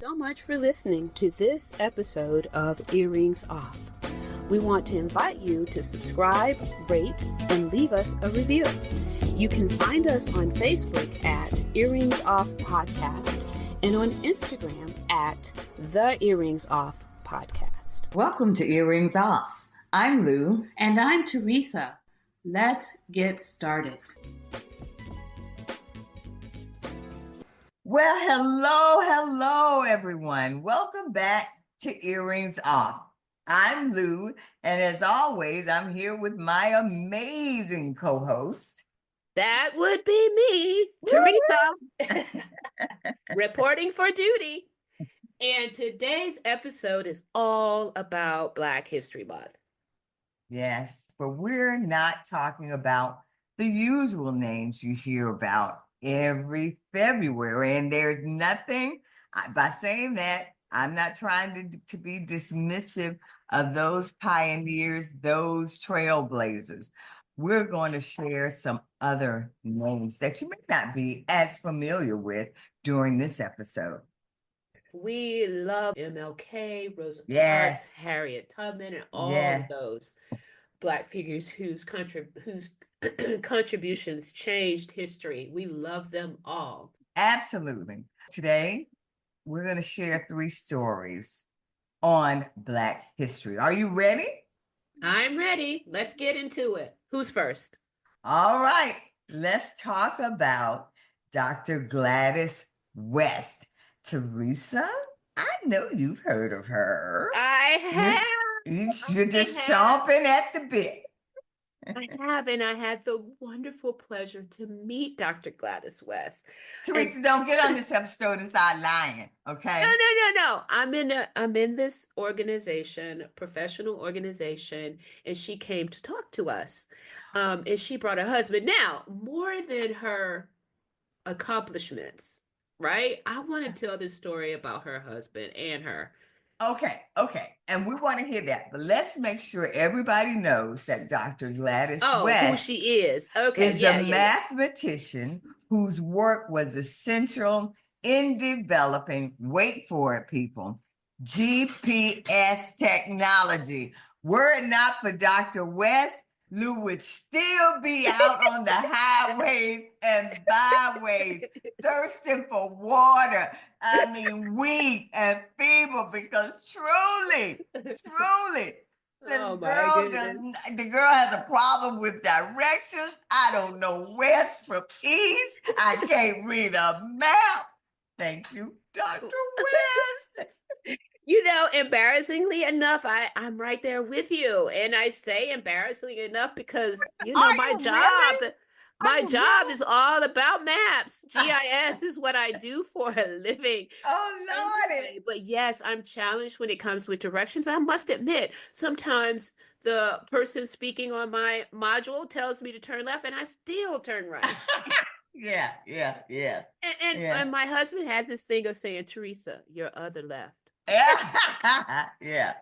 So much for listening to this episode of Earrings Off. We want to invite you to subscribe, rate, and leave us a review. You can find us on Facebook at Earrings Off Podcast and on Instagram at The Earrings Off Podcast. Welcome to Earrings Off. I'm Lou. And I'm Teresa. Let's get started. Well, hello, everyone. Welcome back to Earrings Off. I'm Lou, and as always, I'm here with my amazing co-host. That would be me, Teresa, reporting for duty. And today's episode is all about Black History Month. Yes, but we're not talking about the usual names you hear about every February. And there's nothing, by saying that, I'm not trying to be dismissive of those pioneers, those trailblazers. We're going to share some other names that you may not be as familiar with during this episode. We love MLK, Rosa Yes. Parks, Harriet Tubman, and all Yeah. of those Black figures whose contributions changed history. We love them all. Absolutely. Today, we're going to share 3 stories on Black history. Are you ready? I'm ready. Let's get into it. Who's first? All right. Let's talk about Dr. Gladys West. Teresa, I know you've heard of her. I have. You're just chomping at the bit. I have, and I had the wonderful pleasure to meet Dr. Gladys West. Teresa, don't get on this episode and start lying, okay? No. I'm in this organization, professional organization, and she came to talk to us. And she brought her husband. Now, more than her accomplishments, right? I want to tell this story about her husband and her. Okay. And we want to hear that. But let's make sure everybody knows that Dr. Gladys West who she is. Okay. is a mathematician whose work was essential in developing, wait for it, people, GPS technology. Were it not for Dr. West, Lou would still be out on the highways and byways thirsting for water. I mean, weak and feeble, because truly, the girl has a problem with directions. I don't know west from east. I can't read a map. Thank you, Dr. West. You know, embarrassingly enough, I'm right there with you. And I say embarrassingly enough because, my job is all about maps. GIS is what I do for a living. Oh, Lord. Anyway, but yes, I'm challenged when it comes with directions. I must admit, sometimes the person speaking on my module tells me to turn left and I still turn right. Yeah. And my husband has this thing of saying, Teresa, your other left. Yeah.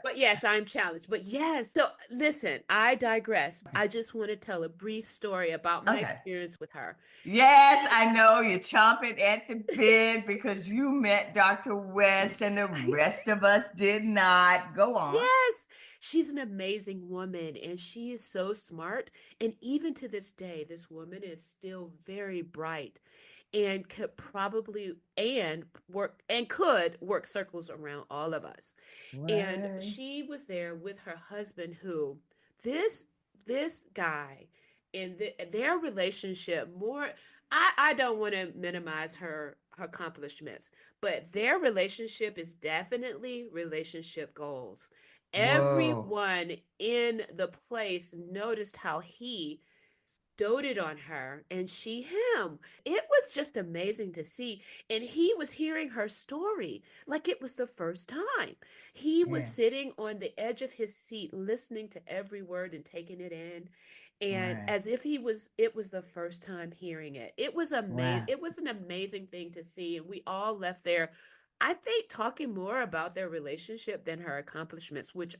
But yes, I'm challenged. But yes, so listen, I digress. I just want to tell a brief story about my experience with her. Yes, I know you're chomping at the bit because you met Dr. West and the rest of us did not. Go on. Yes, she's an amazing woman and she is so smart. And even to this day, this woman is still very bright and could work circles around all of us. What? And she was there with her husband, who this guy and their relationship, I don't want to minimize her accomplishments, but their relationship is definitely relationship goals. Whoa. Everyone in the place noticed how he doted on her and she him. It was just amazing to see. And he was hearing her story like it was the first time. He was sitting on the edge of his seat, listening to every word and taking it in. And as if it was the first time hearing it. It was amazing. It was an amazing thing to see. And we all left there, I think, talking more about their relationship than her accomplishments, which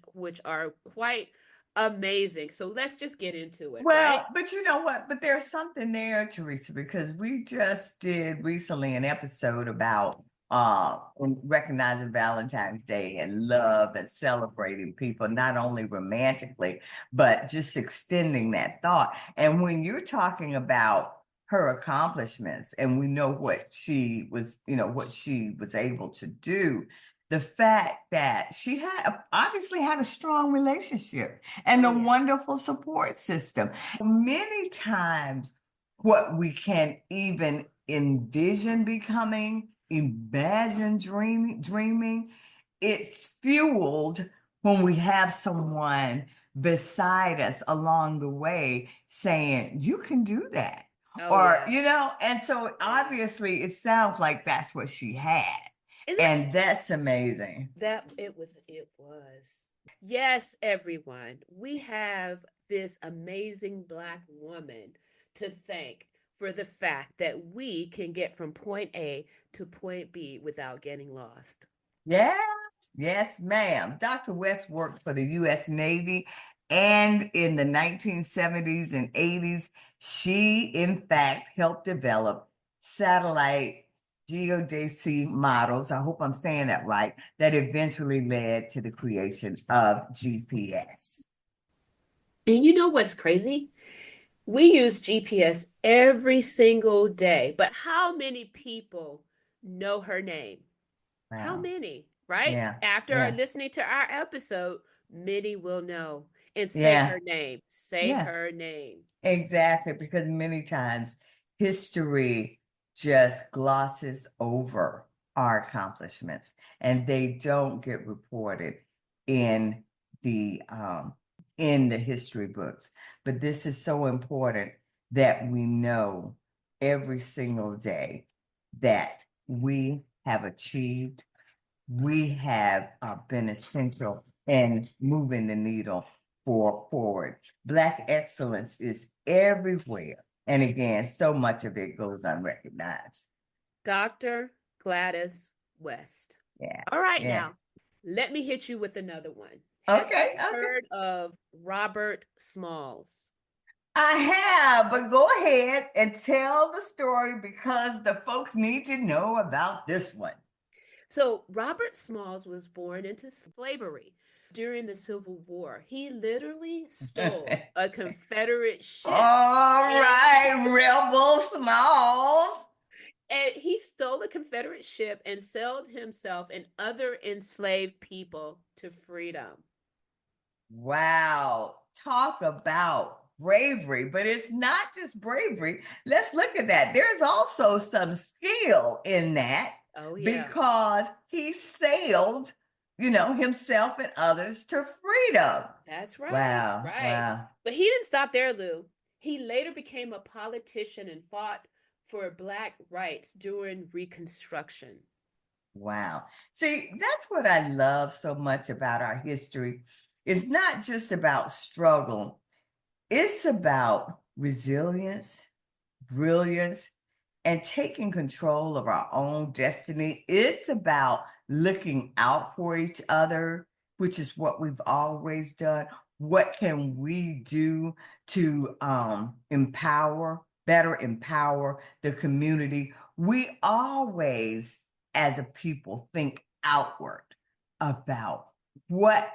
are quite amazing. So let's just get into it. Well, right? But you know what? But there's something there, Teresa, because we just did recently an episode about in recognizing Valentine's Day and love and celebrating people, not only romantically, but just extending that thought. And when you're talking about her accomplishments, and we know what she was, what she was able to do, the fact that she obviously had a strong relationship and Oh, a yeah. wonderful support system. Many times, what we can even envision becoming, imagine dreaming, it's fueled when we have someone beside us along the way saying, you can do that. Oh, Or, yeah. and so Yeah. obviously it sounds like that's what she had. And And that's amazing. it was. Yes, everyone. We have this amazing Black woman to thank for the fact that we can get from point A to point B without getting lost. Yes, yes, ma'am. Dr. West worked for the U.S. Navy, and in the 1970s and 80s, she, in fact, helped develop satellite geodesy models. I hope I'm saying that right, that eventually led to the creation of GPS. And you know what's crazy? We use GPS every single day, but how many people know her name? How Wow. many, right? Yeah. After Yeah. listening to our episode, many will know and say Yeah. her name. Say Yeah. her name. Exactly, because many times history just glosses over our accomplishments and they don't get reported in the history books. But this is so important that we know every single day that we have achieved, we have been essential in moving the needle forward. Black excellence is everywhere. And again, so much of it goes unrecognized. Dr. Gladys West. Yeah. All right, Yeah. now, let me hit you with another one. Have Okay. you Okay. heard of Robert Smalls? I have, but go ahead and tell the story because the folks need to know about this one. So, Robert Smalls was born into slavery during the Civil War. He literally stole a Confederate ship All and right, Rebel Smalls. he stole a Confederate ship and sold himself and other enslaved people to freedom. Wow, talk about bravery, but it's not just bravery. Let's look at that. There's also some skill in that Oh, yeah. because he sailed, himself and others to freedom. That's right. Wow, Right. wow. But he didn't stop there, Lou. He later became a politician and fought for Black rights during Reconstruction. Wow. See, that's what I love so much about our history. It's not just about struggle, it's about resilience, brilliance, and taking control of our own destiny. It's about looking out for each other, which is what we've always done. What can we do to better empower the community? We always, as a people, think outward about what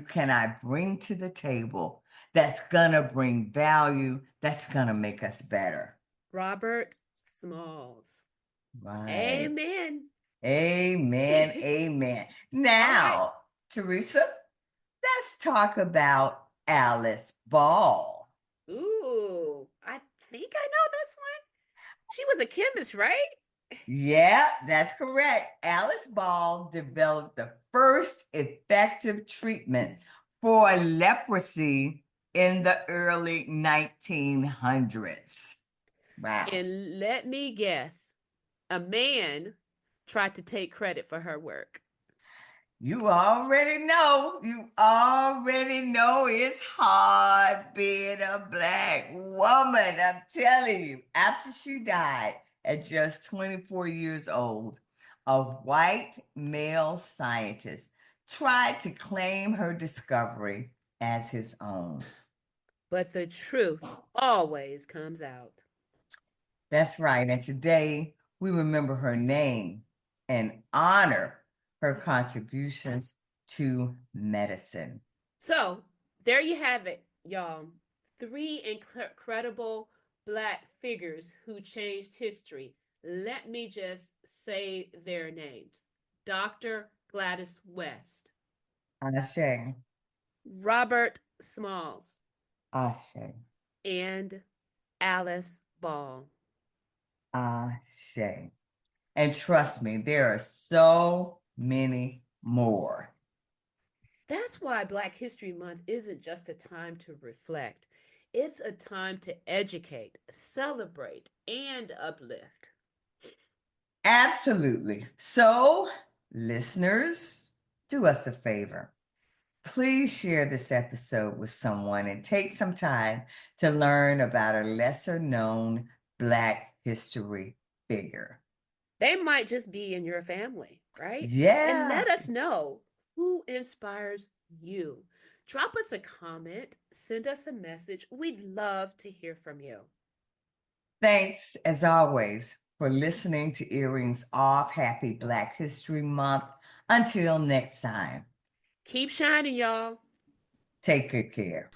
can I bring to the table that's gonna bring value, that's gonna make us better. Robert Smalls. Right. Amen. Amen. Amen. All right. Now, Teresa, let's talk about Alice Ball. Ooh, I think I know this one. She was a chemist, right? Yeah, that's correct. Alice Ball developed the first effective treatment for leprosy in the early 1900s. Wow. And let me guess, a man tried to take credit for her work. You already know. You already know it's hard being a Black woman. I'm telling you. After she died at just 24 years old, a white male scientist tried to claim her discovery as his own. But the truth always comes out. That's right. And today we remember her name and honor her contributions to medicine. So there you have it, y'all. Three incredible Black figures who changed history. Let me just say their names: Dr. Gladys West, Ashe, Robert Smalls, ashe, and Alice Ball. ashe. And trust me, there are so many more. That's why Black History Month isn't just a time to reflect, it's a time to educate, celebrate, and uplift. Absolutely. So, listeners, do us a favor. Please share this episode with someone and take some time to learn about a lesser known Black history figure. They might just be in your family, right? And Yeah. let us know who inspires you. Drop us a comment, send us a message. We'd love to hear from you. Thanks, as always, for listening to Earrings Off. Happy Black History Month. Until next time, Keep shining, y'all. take good care.